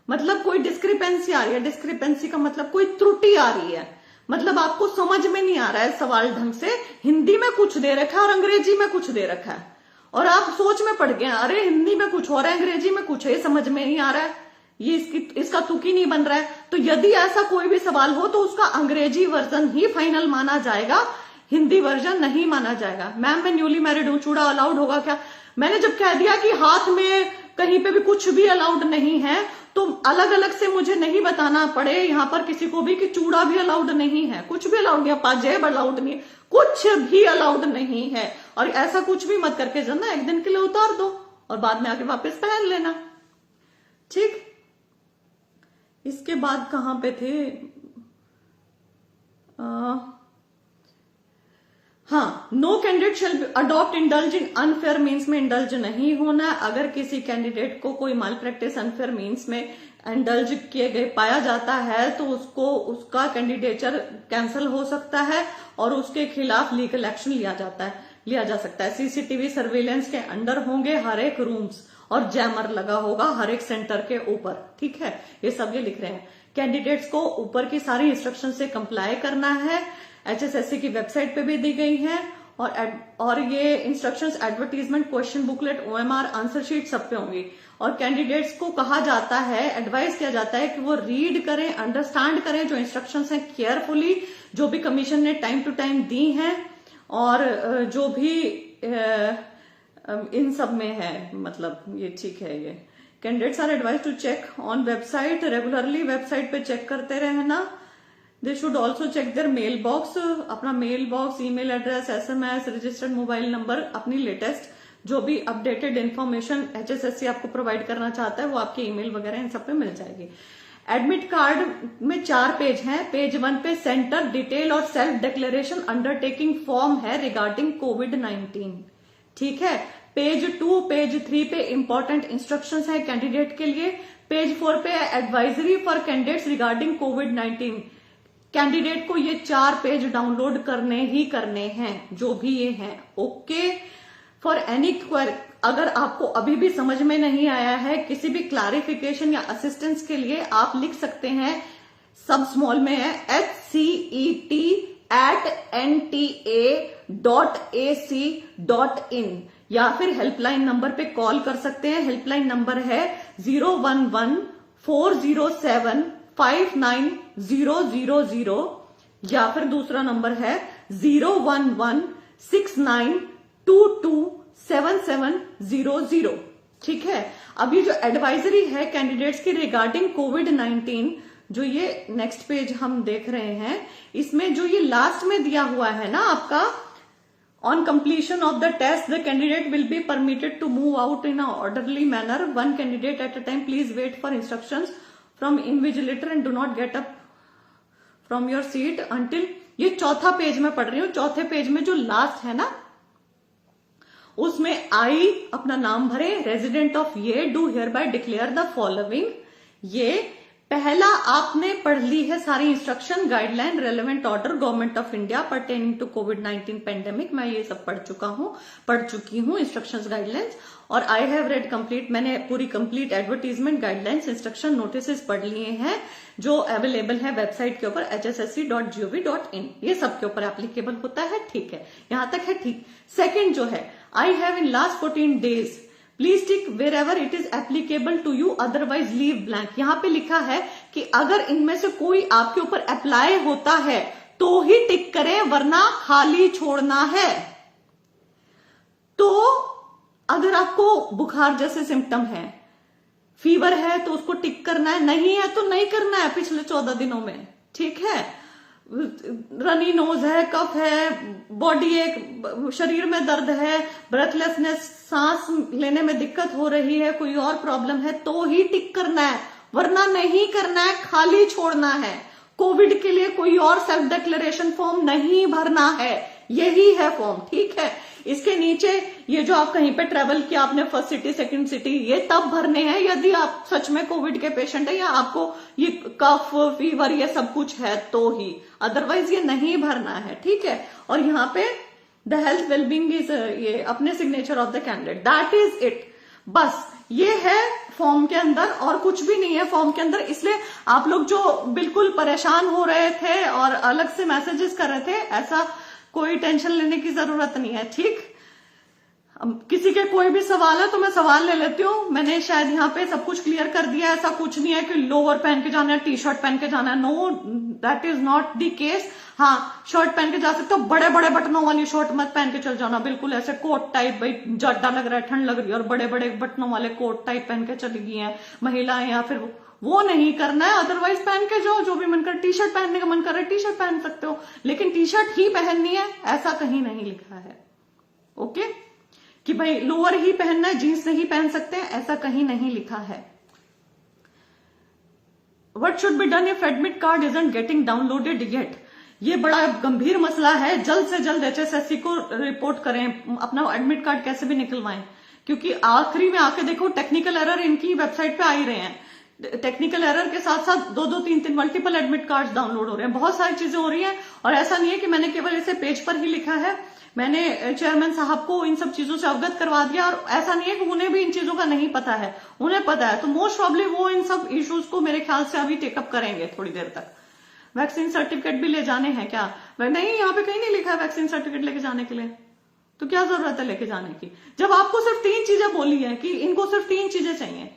Speaker 1: मतलब कोई डिस्क्रिपेंसी आ रही है, डिस्क्रिपेंसी का मतलब कोई त्रुटि आ रही है, मतलब आपको समझ में नहीं आ रहा है सवाल ढंग से, हिंदी में कुछ दे रखा है और अंग्रेजी में कुछ दे रखा है, और आप सोच में पड़ गए, अरे हिंदी में कुछ हो रहा है, अंग्रेजी में कुछ है, ये समझ में नहीं आ रहा है, ये इसका तुकी नहीं बन रहा है। तो यदि ऐसा कोई भी सवाल हो तो उसका अंग्रेजी वर्जन ही फाइनल माना जाएगा, हिंदी वर्जन नहीं माना जाएगा। मैम मैं न्यूली मैरिड हूं, चूड़ा अलाउड होगा क्या? मैंने जब कह दिया कि हाथ में कहीं पे भी कुछ भी अलाउड नहीं है, तो अलग अलग से मुझे नहीं बताना पड़े यहां पर किसी को भी कि चूड़ा भी अलाउड नहीं है, कुछ भी अलाउड नहीं है, पाजेब अलाउड नहीं है, कुछ भी अलाउड नहीं है। और ऐसा कुछ भी मत करके जाना, एक दिन के लिए उतार दो और बाद में आके वापस पहन लेना, ठीक। इसके बाद कहां पे थे? हाँ, no candidate shall adopt indulge in unfair means में इंडल्ज नहीं होना। अगर किसी कैंडिडेट को कोई माल प्रैक्टिस अनफेयर मीन्स में इंडल्ज किए गए पाया जाता है तो उसका कैंडिडेचर कैंसिल हो सकता है और उसके खिलाफ लीगल एक्शन लिया जा सकता है। सीसीटीवी सर्विलेंस के अंडर होंगे हर एक रूम्स और जैमर लगा होगा हर एक सेंटर के ऊपर, ठीक है। ये सब ये लिख रहे हैं। कैंडिडेट्स को ऊपर की सारी इंस्ट्रक्शन से कंप्लाई करना है, HSSC की वेबसाइट पे भी दी गई है, और ये instructions advertisement, question booklet, OMR answer sheet सब पे होंगी। और कैंडिडेट्स को कहा जाता है, एडवाइस किया जाता है कि वो रीड करें, अंडरस्टैंड करें जो इंस्ट्रक्शंस हैं केयरफुली, जो भी कमीशन ने टाइम टू टाइम दी हैं, और जो भी इन सब में है, मतलब ये ठीक है। ये candidates are advise to check on website, regularly website पे चेक करते रहना। They should also check their mail box, अपना mail box, email address, SMS, registered mobile number, अपनी लेटेस्ट जो भी अपडेटेड इन्फॉर्मेशन HSSC आपको प्रोवाइड करना चाहता है वो आपके ईमेल वगैरह इन सब पे मिल जाएगी। एडमिट कार्ड में 4 पेज हैं। पेज 1 पे सेंटर डिटेल और सेल्फ डिक्लेरेशन अंडरटेकिंग फॉर्म है रिगार्डिंग कोविड-19, ठीक है। पेज 2, पेज 3 पे इंपॉर्टेंट इंस्ट्रक्शंस है कैंडिडेट के लिए। पेज 4 पे advisory for candidates regarding covid. Candidate को ये 4 पेज डाउनलोड करने ही करने हैं, जो भी ये हैं, ओके। फॉर एनी क्वेरी, अगर आपको अभी भी समझ में नहीं आया है, किसी भी क्लैरिफिकेशन या असिस्टेंस के लिए आप लिख सकते हैं, सब स्मॉल में है, HCET@nta.ac.in, या फिर हेल्पलाइन नंबर पे कॉल कर सकते हैं। हेल्पलाइन नंबर है 011-407-59000, या फिर दूसरा नंबर है 011-6922-7700, ठीक है। अब ये जो एडवाइजरी है कैंडिडेट्स की रिगार्डिंग कोविड-19, जो ये नेक्स्ट पेज हम देख रहे हैं, इसमें जो ये लास्ट में दिया हुआ है ना आपका On completion of the test, the candidate will be permitted to move out in an orderly manner, one candidate at a time. Please wait for instructions from invigilator and do not get up from your seat until, ये चौथा page में पढ़ रही हूँ, चौथे page में जो last है ना, उसमें आई अपना नाम भरे, रेजिडेंट ऑफ ये, do hereby declare the following. ये पहला आपने पढ़ ली है सारी instruction, guideline, relevant order government of India pertaining to कोविड-19 पेंडेमिक। मैं ये सब पढ़ चुकी हूँ इंस्ट्रक्शंस, गाइडलाइंस। और आई हैव रेड कंप्लीट, मैंने पूरी complete advertisement, guidelines, instruction, notice पढ़ लिए हैं जो अवेलेबल है वेबसाइट के ऊपर hssc.gov.in। ये सब के ऊपर एप्लीकेबल होता है, ठीक है, यहां तक है ठीक। सेकेंड जो है, I have in last 14 days please tick wherever it is applicable to you otherwise leave blank. यहां पे लिखा है कि अगर इनमें से कोई आपके ऊपर अप्लाई होता है तो ही टिक करें, वरना खाली छोड़ना है। तो अगर आपको बुखार जैसे सिम्टम है, फीवर है, तो उसको टिक करना है, नहीं है तो नहीं करना है पिछले 14 दिनों में, ठीक है। रनी नोज है, कफ है, बॉडी एक, शरीर में दर्द है, ब्रेथलेसनेस, सांस लेने में दिक्कत हो रही है, कोई और प्रॉब्लम है, तो ही टिक करना है, वरना नहीं करना है, खाली छोड़ना है। कोविड के लिए कोई और सेल्फ डिक्लेरेशन फॉर्म नहीं भरना है, यही है फॉर्म, ठीक है। इसके नीचे ये जो आप कहीं पे ट्रेवल किया आपने, फर्स्ट सिटी सेकंड सिटी, ये तब भरने हैं यदि आप सच में कोविड के पेशेंट है या आपको ये कफ, फीवर, ये सब कुछ है तो ही, अदरवाइज ये नहीं भरना है, ठीक है। और यहाँ पे द हेल्थ वेलबींग इज, ये अपने signature of the candidate, that is it. बस ये है फॉर्म के अंदर, और कुछ भी नहीं है फॉर्म के अंदर। इसलिए आप लोग जो बिल्कुल परेशान हो रहे थे और अलग से मैसेजेस कर रहे थे, ऐसा कोई टेंशन लेने की जरूरत नहीं है, ठीक। किसी के कोई भी सवाल है तो मैं सवाल ले लेती हूँ। मैंने शायद यहाँ पे सब कुछ क्लियर कर दिया। ऐसा कुछ नहीं है कि लोअर पहन के जाना है, टी शर्ट पहन के जाना है, no, that is not the case. हाँ, शर्ट पहन के जा सकते हो, बड़े बड़े बटनों वाली शर्ट मत पहन के चल जाना, बिल्कुल ऐसे कोट टाइप, भाई जड्डा लग रहा है, ठंड लग रही है और बड़े बड़े बटनों वाले कोट टाइप पहन के चली गई हैं महिलाएं, या फिर वो नहीं करना है। अदरवाइज पहन के जाओ, जो भी मन कर, टी शर्ट पहनने का मन कर रहा है टी शर्ट पहन सकते हो, लेकिन टी शर्ट ही पहननी है ऐसा कहीं नहीं लिखा है, ओके। कि भाई लोअर ही पहनना है, जीन्स नहीं पहन सकते, ऐसा कहीं नहीं लिखा है। What should be done if admit card isn't getting downloaded yet? ये बड़ा गंभीर मसला है, जल्द से जल्द HSSC को रिपोर्ट करें, अपना एडमिट कार्ड कैसे भी निकलवाएं, क्योंकि आखिरी में आके देखो टेक्निकल एरर इनकी वेबसाइट पे आ ही रहे हैं। टेक्निकल एरर के साथ साथ 2-2, 3-3 मल्टीपल एडमिट कार्ड डाउनलोड हो रहे हैं, बहुत सारी चीजें हो रही हैं। और ऐसा नहीं है कि मैंने केवल इसे पेज पर ही लिखा है, मैंने चेयरमैन साहब को इन सब चीजों से अवगत करवा दिया। और ऐसा नहीं है कि उन्हें भी इन चीजों का नहीं पता है, उन्हें पता है। तो मोस्ट प्रॉब्ली वो इन सब इश्यूज को मेरे ख्याल से अभी टेकअप करेंगे थोड़ी देर तक। वैक्सीन सर्टिफिकेट भी ले जाने हैं क्या? नहीं, यहाँ पे कहीं नहीं लिखा है वैक्सीन सर्टिफिकेट लेके जाने के लिए, तो क्या जरूरत है लेके जाने की, जब आपको सिर्फ 3 चीजें बोली है कि इनको सिर्फ 3 चीजें चाहिए।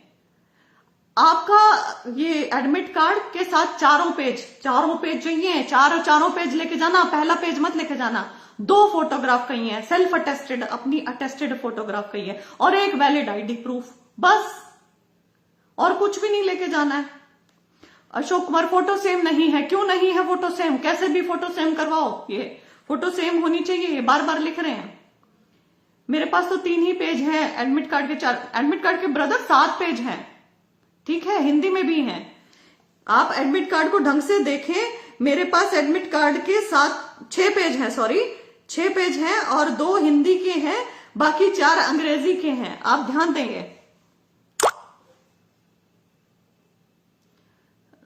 Speaker 1: आपका ये एडमिट कार्ड के साथ चारों पेज चाहिए, चारों पेज लेके जाना, पहला पेज मत लेके जाना। 2 फोटोग्राफ चाहिए, सेल्फ अटेस्टेड, अपनी अटेस्टेड फोटोग्राफ चाहिए, और एक वैलिड आईडी प्रूफ, बस, और कुछ भी नहीं लेके जाना है। अशोक कुमार फोटो सेम नहीं है, क्यों नहीं है फोटो सेम? कैसे भी फोटो सेम करवाओ, ये फोटो सेम होनी चाहिए, ये बार बार लिख रहे हैं। मेरे पास तो 3 ही पेज हैं एडमिट कार्ड के, 4 एडमिट कार्ड के ब्रदर 7 पेज हैं, ठीक है, हिंदी में भी हैं। आप एडमिट कार्ड को ढंग से देखें, मेरे पास एडमिट कार्ड के 6 पेज हैं, 6 पेज हैं, और 2 हिंदी के हैं, बाकी 4 अंग्रेजी के हैं। आप ध्यान देंगे।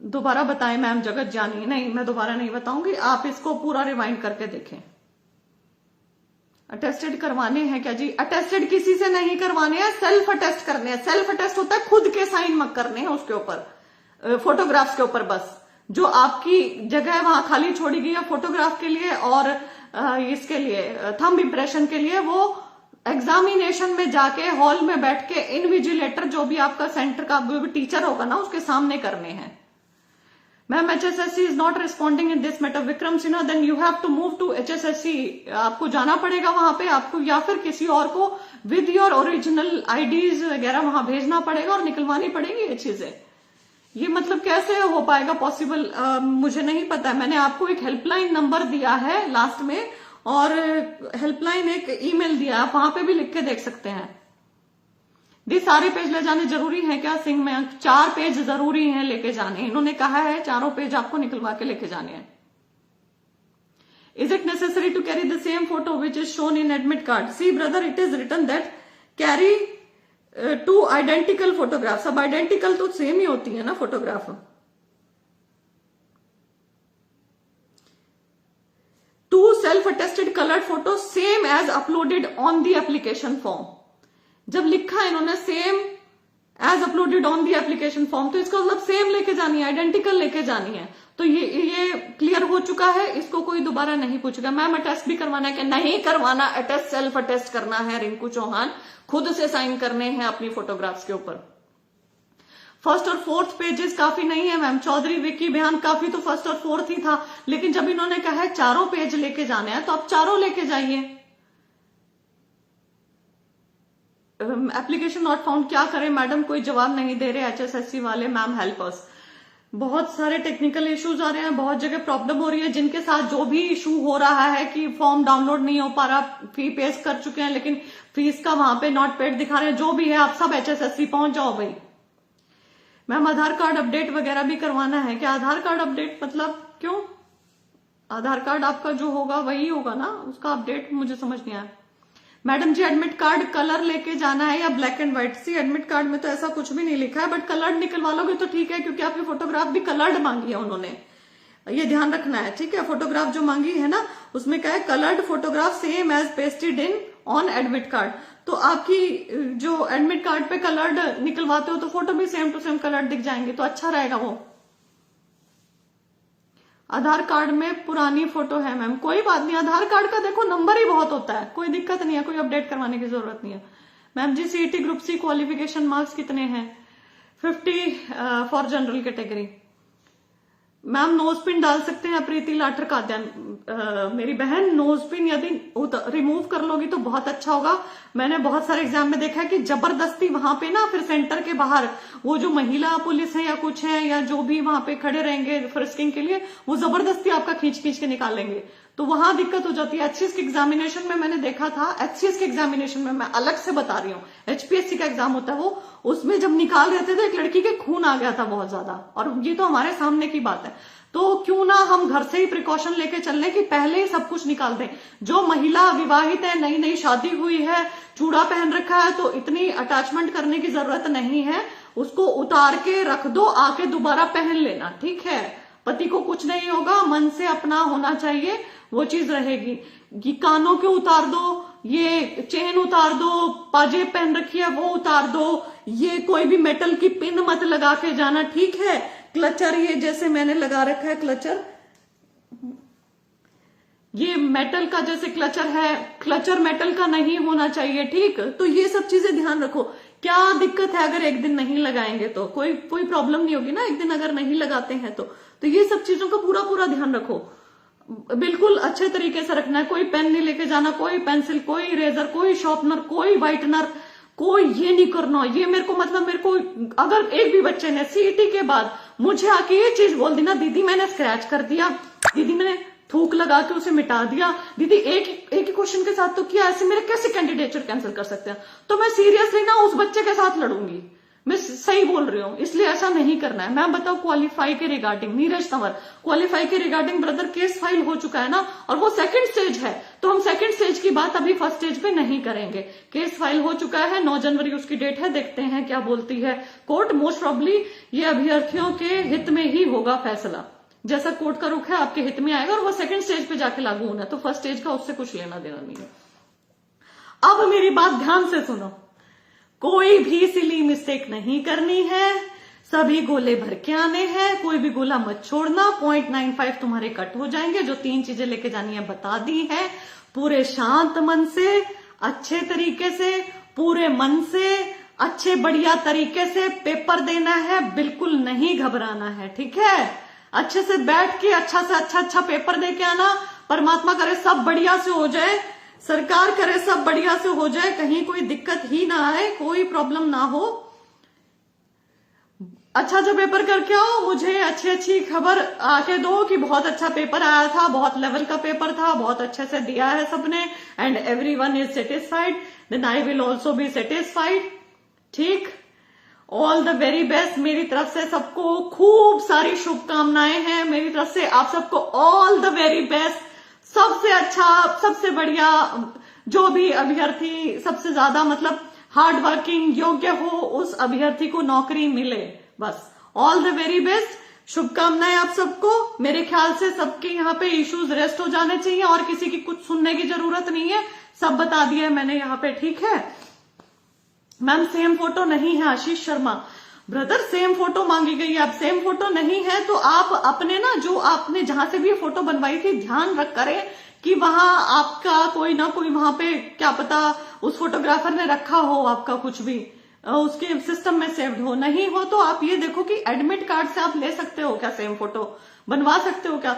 Speaker 1: दोबारा बताएं मैम जगत जानी? नहीं, मैं दोबारा नहीं बताऊंगी, आप इसको पूरा रिवाइंड करके देखें। अटेस्टेड करवाने हैं क्या जी? अटेस्टेड किसी से नहीं करवाने हैं, सेल्फ अटेस्ट करने हैं। सेल्फ अटेस्ट होता है खुद के साइन मत करने हैं उसके ऊपर, फोटोग्राफ्स के ऊपर, बस जो आपकी जगह है वहां खाली छोड़ी गई है फोटोग्राफ के लिए और इसके लिए थंब इंप्रेशन के लिए, वो एग्जामिनेशन में जाके हॉल में बैठ के इनविजिलेटर, जो भी आपका सेंटर का जो भी टीचर होगा ना, उसके सामने करने हैं। Ma'am HSSC is not responding in this matter, Vikram Sinha, then you have to move to HSSC। आपको जाना पड़ेगा वहां पे, आपको या फिर किसी और को विद योर ओरिजिनल आईडीज वगैरह वहां भेजना पड़ेगा और निकलवानी पड़ेगी ये चीजें। ये मतलब कैसे हो पाएगा पॉसिबल? मुझे नहीं पता। मैंने आपको एक हेल्पलाइन नंबर दिया है लास्ट में, और हेल्पलाइन एक ईमेल दिया, आप वहां पे भी लिख के देख सकते हैं। दी सारे पेज ले जाने जरूरी है क्या सिंह में? 4 पेज जरूरी हैं लेके जाने, इन्होंने कहा है 4 पेज आपको निकलवा के लेके जाने हैं। Is it necessary to carry the same photo which is shown in admit card? See brother, it is written that carry 2 identical photographs। अब identical तो सेम ही होती है ना photograph. 2 self-attested colored photos same as uploaded on the application form। जब लिखा है इन्होंने same as uploaded on the application form, तो इसका मतलब सेम लेके जानी है, आइडेंटिकल लेके जानी है। तो ये क्लियर हो चुका है, इसको कोई दोबारा नहीं पूछेगा। मैम अटेस्ट भी करवाना है कि नहीं करवाना? अटेस्ट सेल्फ अटेस्ट करना है, रिंकू चौहान खुद से साइन करने हैं अपनी फोटोग्राफ्स के ऊपर। फर्स्ट और फोर्थ पेजेस काफी नहीं है मैम। चौधरी विक्की बयान काफी तो फर्स्ट और फोर्थ ही था, लेकिन जब इन्होंने कहा है 4 पेज लेके जाने हैं तो आप 4 लेके जाइए। एप्लीकेशन नॉट फाउंड क्या करें मैडम? कोई जवाब नहीं दे रहे HSSC वाले। Ma'am help us. बहुत सारे टेक्निकल इश्यूज आ रहे हैं, बहुत जगह प्रॉब्लम हो रही है। जिनके साथ जो भी इशू हो रहा है कि फॉर्म डाउनलोड नहीं हो पा रहा, फी पे कर चुके हैं लेकिन फीस का वहां पे नॉट पेड दिखा रहे हैं, जो भी है आप सब HSSC पहुंच जाओ भाई। मैम आधार कार्ड अपडेट वगैरह भी करवाना है क्या? आधार कार्ड अपडेट मतलब क्यों? आधार कार्ड आपका जो होगा वही होगा ना, उसका अपडेट मुझे समझ नहीं आया। Madam ji admit card colour लेके जाना है या black and white? See admit card में तो ऐसा कुछ भी नहीं लिखा है, बट कलर्ड निकलवा लोगे तो ठीक है, क्योंकि आपकी फोटोग्राफ भी कलर्ड मांगी है उन्होंने, ये ध्यान रखना है। ठीक है, फोटोग्राफ जो मांगी है ना उसमें क्या है, coloured photograph same as pasted in on admit card. तो आपकी जो एडमिट कार्ड पे कलर्ड निकलवाते हो तो फोटो भी सेम टू सेम कलर्ड दिख जाएंगे, तो अच्छा रहेगा वो। आधार कार्ड में पुरानी फोटो है मैम, कोई बात नहीं, आधार कार्ड का देखो नंबर ही बहुत होता है, कोई दिक्कत नहीं है, कोई अपडेट करवाने की जरूरत नहीं है। Ma'am ji CET group C qualification marks कितने हैं? 50 for general category. Ma'am nose pin डाल सकते हैं प्रीति लाठर काद्यान? मेरी बहन नोज पिन यदि रिमूव कर लोगी तो बहुत अच्छा होगा। मैंने बहुत सारे एग्जाम में देखा है कि जबरदस्ती वहां पे ना फिर सेंटर के बाहर वो जो महिला पुलिस है या कुछ है या जो भी वहां पे खड़े रहेंगे फ्रिस्किंग के लिए, वो जबरदस्ती आपका खींच खींच के निकालेंगे, तो वहां दिक्कत हो जाती है। एचसीएस के एग्जामिनेशन में मैंने देखा था, एचसीएस के एग्जामिनेशन में, मैं अलग से बता रही हूँ, एचपीएससी का एग्जाम होता है वो, उसमें जब निकाल रहे थे तो एक लड़की के खून आ गया था बहुत ज्यादा, और ये तो हमारे सामने की बात है। तो क्यों ना हम घर से ही प्रिकॉशन लेके चल लें कि पहले ही सब कुछ निकाल दें। जो महिला विवाहित है, नई नई शादी हुई है, चूड़ा पहन रखा है, तो इतनी अटैचमेंट करने की जरूरत नहीं है, उसको उतार के रख दो, आके दोबारा पहन लेना, ठीक है। पति को कुछ नहीं होगा, मन से अपना होना चाहिए, वो चीज रहेगी। ये कानों के उतार दो, ये चेन उतार दो, पाजेब पहन रखी है वो उतार दो, ये कोई भी मेटल की पिन मत लगा के जाना, ठीक है। क्लचर, ये जैसे मैंने लगा रखा है क्लचर, ये मेटल का जैसे क्लचर है, क्लचर मेटल का नहीं होना चाहिए, ठीक। तो ये सब चीजें ध्यान रखो। क्या दिक्कत है अगर एक दिन नहीं लगाएंगे तो? कोई प्रॉब्लम नहीं होगी ना एक दिन अगर नहीं लगाते हैं तो ये सब चीजों का पूरा पूरा ध्यान रखो, बिल्कुल अच्छे तरीके से रखना है। कोई पेन नहीं लेके जाना, कोई पेंसिल, कोई इरेजर, कोई शार्पनर, कोई व्हाइटनर, कोई ये नहीं करना। ये मेरे को अगर एक भी बच्चे ने सीईटी के बाद मुझे आके ये चीज बोल दी ना, दीदी मैंने स्क्रैच कर दिया, दीदी मैंने थूक लगा के उसे मिटा दिया, दीदी एक ही क्वेश्चन के साथ तो किया, ऐसे मेरे कैसे कैंडिडेचर कैंसिल कर सकते हैं, तो मैं सीरियसली ना उस बच्चे के साथ लड़ूंगी। मैं सही बोल रही हूँ, इसलिए ऐसा नहीं करना है। मैं बताऊं क्वालिफाई के रिगार्डिंग, नीरज तंवर, क्वालिफाई के रिगार्डिंग ब्रदर केस फाइल हो चुका है ना, और वो सेकंड स्टेज है, तो हम सेकंड स्टेज की बात अभी फर्स्ट स्टेज पे नहीं करेंगे। केस फाइल हो चुका है, 9 जनवरी उसकी डेट है, देखते हैं क्या बोलती है कोर्ट। मोस्ट प्रॉब्ली ये अभ्यर्थियों के हित में ही होगा फैसला, जैसा कोर्ट का रुख है आपके हित में आएगा, और वो सेकंड स्टेज पे जाके लागू होना है, तो फर्स्ट स्टेज का उससे कुछ लेना देना नहीं है। अब मेरी बात ध्यान से सुनो, कोई भी सिली मिस्टेक नहीं करनी है, सभी गोले भर के आने हैं, कोई भी गोला मत छोड़ना। 0.95 तुम्हारे कट हो जाएंगे। जो 3 चीजें लेके जानी है बता दी है, पूरे शांत मन से, अच्छे तरीके से, पूरे मन से, अच्छे बढ़िया तरीके से पेपर देना है, बिल्कुल नहीं घबराना है, ठीक है। अच्छे से बैठ के अच्छा से अच्छा पेपर दे के आना। परमात्मा करे सब बढ़िया से हो जाए, सरकार करे सब बढ़िया से हो जाए, कहीं कोई दिक्कत ही ना आए, कोई प्रॉब्लम ना हो। अच्छा जो पेपर करके आओ, मुझे अच्छी खबर आके दो कि बहुत अच्छा पेपर आया था, बहुत लेवल का पेपर था, बहुत अच्छे से दिया है सबने, and everyone is satisfied, then I will also be satisfied. ठीक, ऑल द वेरी बेस्ट। मेरी तरफ से सबको खूब सारी शुभकामनाएं हैं, मेरी तरफ से आप सबको ऑल द वेरी बेस्ट। सबसे अच्छा, सबसे बढ़िया, जो भी अभ्यर्थी सबसे ज्यादा मतलब हार्ड वर्किंग योग्य हो, उस अभ्यर्थी को नौकरी मिले, बस। ऑल द वेरी बेस्ट, शुभकामनाएं आप सबको। मेरे ख्याल से सबके यहाँ पे इश्यूज रेस्ट हो जाने चाहिए और किसी की कुछ सुनने की जरूरत नहीं है, सब बता दिया है मैंने यहाँ पे। ठीक है मैम, सेम फोटो नहीं है Ashish Sharma. Brother same photo मांगी गई है, अब सेम फोटो नहीं है तो आप अपने ना, जो आपने जहां से भी ये फोटो बनवाई थी, ध्यान रख करें कि वहां आपका कोई ना कोई, वहां पे क्या पता उस फोटोग्राफर ने रखा हो आपका कुछ भी, उसके सिस्टम में सेव्ड हो। नहीं हो तो आप ये देखो कि एडमिट कार्ड से आप ले सकते हो क्या, सेम फोटो बनवा सकते हो क्या।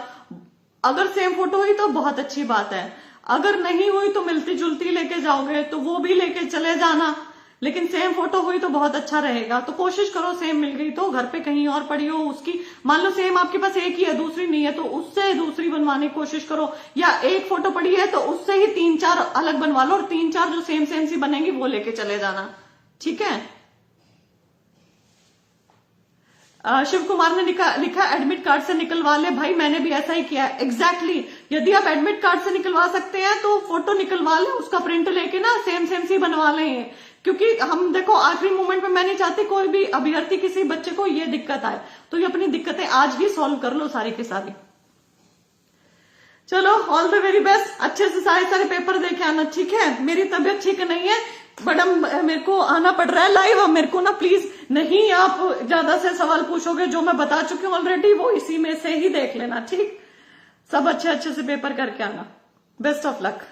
Speaker 1: अगर सेम फोटो हुई तो बहुत अच्छी बात है, अगर नहीं हुई तो मिलती जुलती लेके जाओगे तो वो भी लेके चले जाना, लेकिन सेम फोटो हुई तो बहुत अच्छा रहेगा। तो कोशिश करो, सेम मिल गई तो घर पे कहीं और पड़ी हो उसकी, मान लो सेम आपके पास एक ही है, दूसरी नहीं है, तो उससे दूसरी बनवाने की कोशिश करो, या एक फोटो पड़ी है तो उससे ही 3-4 अलग बनवा लो और 3-4 जो सेम सी बनेंगी वो लेके चले जाना। ठीक है। शिव कुमार ने लिखा एडमिट कार्ड से निकलवा ले। भाई मैंने भी ऐसा ही किया है, एग्जैक्टली। यदि आप एडमिट कार्ड से निकलवा सकते हैं तो फोटो निकलवा लें, उसका प्रिंट लेके ना सेम सी बनवा लें, क्योंकि हम देखो आखिरी मोमेंट में मैं नहीं चाहती कोई भी अभ्यर्थी किसी बच्चे को ये दिक्कत आए, तो ये अपनी दिक्कतें आज ही सॉल्व कर लो सारी की सारी। चलो ऑल द वेरी बेस्ट, अच्छे से सारे पेपर देके आना। ठीक है, मेरी तबीयत ठीक नहीं है, बट मेरे को आना पड़ रहा है लाइव। अब मेरे को ना प्लीज नहीं आप ज्यादा से सवाल पूछोगे, जो मैं बता चुकी हूँ ऑलरेडी वो इसी में से ही देख लेना। ठीक, सब अच्छे से पेपर करके आना। Best of luck.